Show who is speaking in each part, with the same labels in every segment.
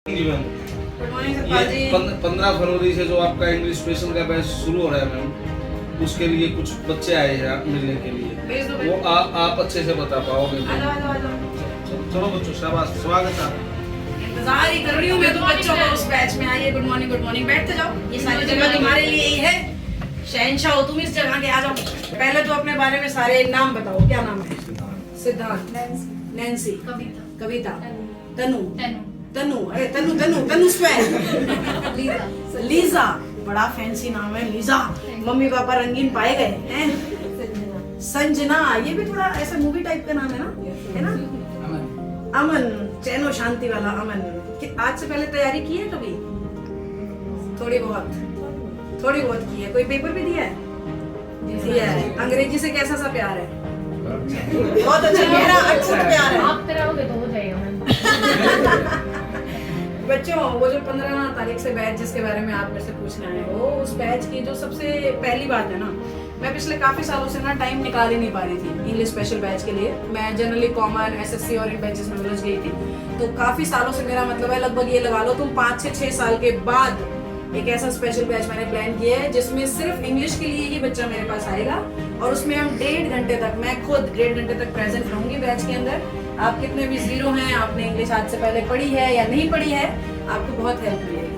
Speaker 1: जी ma'am,
Speaker 2: good morning Satpal जी।
Speaker 1: ये 15 फरवरी से जो आपका इंग्लिश स्पेशल का बैच शुरू हो रहा है मैम, उसके लिए कुछ बच्चे आए हैं मिलने के लिए।
Speaker 2: भेज दो,
Speaker 1: वो आप अच्छे से बता पाओगे।
Speaker 2: आ जाओ।
Speaker 1: चलो बच्चों, शाबाश, स्वागत है।
Speaker 2: इंतजार ही कर रही हूँ मैं तो बच्चों को उस बैच में। आइए, गुड मॉर्निंग, बैठते जाओ। ये सारी जगह तुम्हारे लिए ही है। शहंशाह हो तुम इस जगह के, आ जाओ। पहले तो अपने बारे में सारे नाम बताओ, क्या नाम है? सिद्धार्थ, नैन्सी, कविता, तनु स्क्वायर, लीजा, बड़ा फैंसी नाम है लीजा। मम्मी पापा रंगीन पाए गए हैं। संजना, ये भी थोड़ा ऐसा मूवी टाइप का नाम है ना? अमन, चैनो शांति वाला अमन। आज से पहले तैयारी की है कभी? थोड़ी बहुत की है। कोई पेपर भी दिया है? अंग्रेजी से कैसा सा प्यार है? बहुत अच्छा, मेरा अच्छा प्यार है।
Speaker 3: आप कराओगे तो हो जाएगा मैम।
Speaker 2: बच्चों, वो जो 15 तारीख से बैच जिसके बारे में आप मेरे से पूछना है, वो उस बैच की जो सबसे पहली बात है ना, मैं पिछले काफी सालों से ना टाइम निकाल ही नहीं पा रही थी इंग्लिश स्पेशल बैच के लिए। मैं जनरली कॉमन, एसएससी और इन बैचेस में उलझ गई थी। तो काफी सालों से, मेरा मतलब है लगभग ये लगा लो तुम 5 से 6 साल के बाद एक ऐसा स्पेशल बैच मैंने प्लान किया है जिसमें सिर्फ इंग्लिश के लिए ही बच्चा मेरे पास आएगा और उसमें हम 1.5 घंटे तक, मैं खुद 1.5 घंटे तक प्रेजेंट रहूंगी बैच के अंदर। आप कितने भी जीरो हैं, आपने इंग्लिश आज से पहले पढ़ी है या नहीं पढ़ी है, आपको बहुत हेल्प मिलेगी।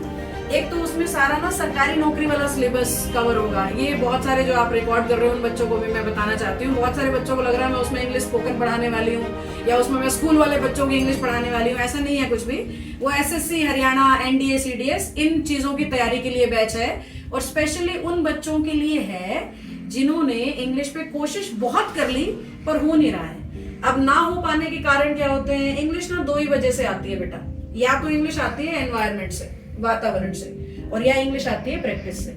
Speaker 2: एक तो उसमें सारा ना सरकारी नौकरी वाला सिलेबस कवर होगा। ये बहुत सारे जो आप रिकॉर्ड कर रहे हो उन बच्चों को भी मैं बताना चाहती हूँ। बहुत सारे बच्चों को लग रहा है मैं उसमें इंग्लिश स्पोकन पढ़ाने वाली हूँ या उसमें मैं स्कूल वाले बच्चों की इंग्लिश पढ़ाने वाली हूँ। ऐसा नहीं है कुछ भी। वो एसएससी, हरियाणा, एनडीए, सीडीएस, इन चीजों की तैयारी के लिए बैच है और स्पेशली उन बच्चों के लिए है जिन्होंने इंग्लिश पे कोशिश बहुत कर ली पर हो नहीं रहा है। अब ना हो पाने के कारण क्या होते हैं? इंग्लिश ना 2 ही वजह से आती है बेटा। या तो इंग्लिश आती है एनवायरनमेंट से, वातावरण से, और या इंग्लिश आती है प्रैक्टिस से।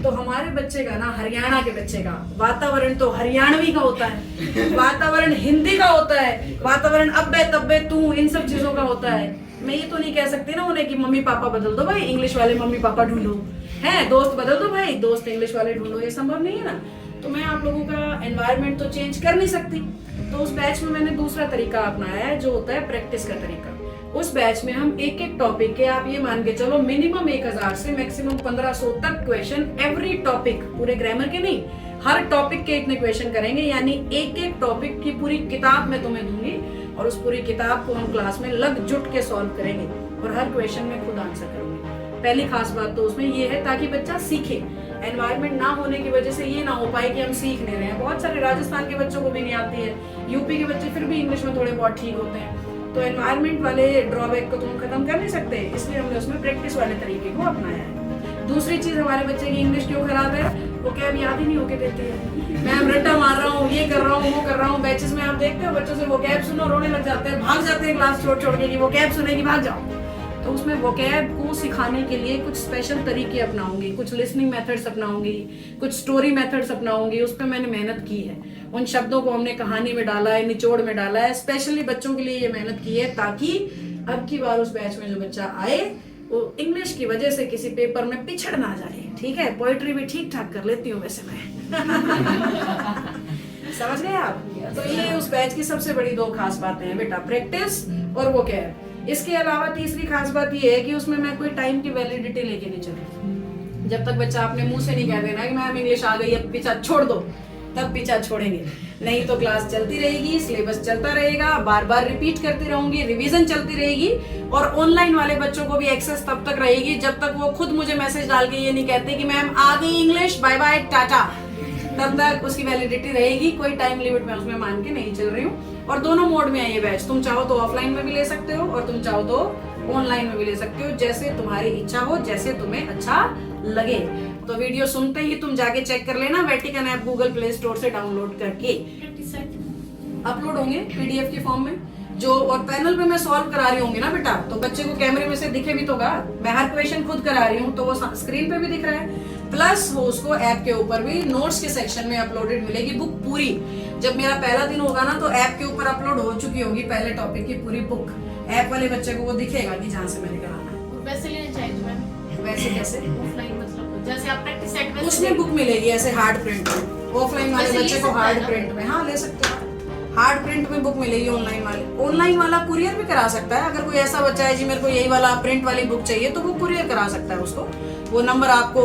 Speaker 2: तो हमारे बच्चे का ना, हरियाणा के बच्चे का वातावरण तो हरियाणवी का होता है, वातावरण हिंदी का होता है, वातावरण अब्बे तब्बे तू, इन सब चीजों का होता है। मैं ये तो नहीं कह सकती ना उन्हें कि मम्मी पापा बदल दो भाई, इंग्लिश वाले मम्मी पापा ढूंढो, है दोस्त बदल दो भाई, दोस्त इंग्लिश वाले ढूंढो, ये संभव नहीं है ना। तो मैं आप लोगों का एनवायरनमेंट तो चेंज कर नहीं सकती। तो उस बैच में मैंने दूसरा तरीका अपनाया है जो होता है प्रैक्टिस का तरीका। उस बैच में हम एक एक टॉपिक के, आप ये मान के चलो मिनिमम 1000 से मैक्सिमम 1500 तक क्वेश्चन, एवरी टॉपिक, पूरे ग्रामर के नहीं, हर टॉपिक के इतने क्वेश्चन करेंगे। यानी एक एक टॉपिक की पूरी किताब मैं तुम्हें दूंगी और उस पूरी किताब को हम क्लास में लग जुट के सॉल्व करेंगे और हर क्वेश्चन में खुद आंसर करूंगी। पहली खास बात तो उसमें ये है ताकि बच्चा सीखे। एनवायरनमेंट ना होने की वजह से ये ना हो पाए कि हम सीख नहीं रहे हैं। बहुत सारे राजस्थान के बच्चों को भी नहीं आती है, यूपी के बच्चे फिर भी इंग्लिश में थोड़े बहुत ठीक होते हैं। तो एनवायरनमेंट वाले ड्रॉबैक को तुम खत्म कर नहीं सकते, इसलिए हमने उसमें प्रैक्टिस वाले तरीके को अपनाया है। दूसरी चीज, हमारे बच्चे की इंग्लिश क्यों खराब है? वो क्या याद ही नहीं होके देती है। मैं रट्टा मार रहा हूँ, ये कर रहा हूँ, वो कर रहा हूँ। बैचेस में आप देखते हो बच्चों से वो कैब सुनो, रोने लग जाते हैं, भाग जाते हैं क्लास छोड़ के कि वो कैब सुनेगी, भाग जाओ। तो उसमें वोकैब को सिखाने के लिए कुछ स्पेशल तरीके अपनाऊंगी, कुछ लिसनिंग मेथड्स अपनाऊंगी, कुछ स्टोरी मेथड्स अपनाऊंगी। उस पर मैंने मेहनत की है। उन शब्दों को हमने कहानी में डाला है, निचोड़ में डाला है। स्पेशली बच्चों के लिए ये मेहनत की है ताकि अब की बार उस बैच में जो बच्चा आए वो इंग्लिश की वजह से किसी पेपर में पिछड़ ना जाए। ठीक है, पोएट्री भी ठीक ठाक कर लेती हूँ वैसे मैं। समझ गए आप? तो ये उस बैच की सबसे बड़ी 2 खास बातें हैं बेटा, प्रैक्टिस और वोकैब। इसके अलावा तीसरी खास बात ये है कि उसमें मैं कोई टाइम की वैलिडिटी लेके नहीं चलती। जब तक बच्चा अपने मुंह से नहीं कह देना कि मैम इंग्लिश आ गई अब पीछा छोड़ दो, तब पीछा छोड़ेंगे। नहीं तो क्लास चलती रहेगी, सिलेबस चलता रहेगा, बार बार रिपीट करती रहूंगी, रिवीजन चलती रहेगी। और ऑनलाइन वाले बच्चों को भी एक्सेस तब तक रहेगी जब तक वो खुद मुझे मैसेज डाल के ये नहीं कहते कि मैम आ गई इंग्लिश, बाय बाय टाटा। तब तक उसकी वैलिडिटी रहेगी। कोई टाइम लिमिट में उसमें मान के नहीं चल रही हूँ। और दोनों मोड में है ये बैच। तुम चाहो तो ऑफलाइन में भी ले सकते हो और तुम चाहो तो ऑनलाइन में भी ले सकते हो, जैसे तुम्हारी इच्छा हो, जैसे तुम्हें अच्छा लगे। तो वीडियो सुनते ही तुम जाके चेक कर लेना, Vatican app Google play store से डाउनलोड करके अपलोड होंगे पीडीएफ के फॉर्म में जो, और पैनल पे मैं सॉल्व करा रही होंगी ना बेटा, तो बच्चे को कैमरे में से दिखे भी तो होगा। मैं हर क्वेश्चन खुद करा रही हूँ तो वो स्क्रीन पे भी दिख रहा है, प्लस वो उसको ऐप के ऊपर भी नोट्स के सेक्शन में अपलोडेड मिलेगी बुक पूरी। जब मेरा पहला दिन होगा ना तो ऐप के ऊपर अपलोड हो चुकी होगी पहले टॉपिक की पूरी बुक। ऐप वाले बच्चे को वो दिखेगा कि जहाँ से मैंने कराना है।
Speaker 3: वैसे लेना चाहिए तो मैम।
Speaker 2: वैसे कैसे?
Speaker 3: ऑफलाइन मतलब जैसे आप प्रैक्टिस सेट में
Speaker 2: उसमें बुक मिलेगी ऐसे हार्ड प्रिंट में। ऑफलाइन वाले बच्चे को हार्ड प्रिंट में हाँ ले सकते हो। हार्ड प्रिंट में बुक मिलेगी ऑनलाइन वाले। ऑनलाइन वाला कुरियर भी करा सकता है। अगर कोई ऐसा बच्चा है जी मेरे को यही वाला प्रिंट वाली बुक चाहिए तो वो कुरियर करा सकता है उसको। वो नंबर आपको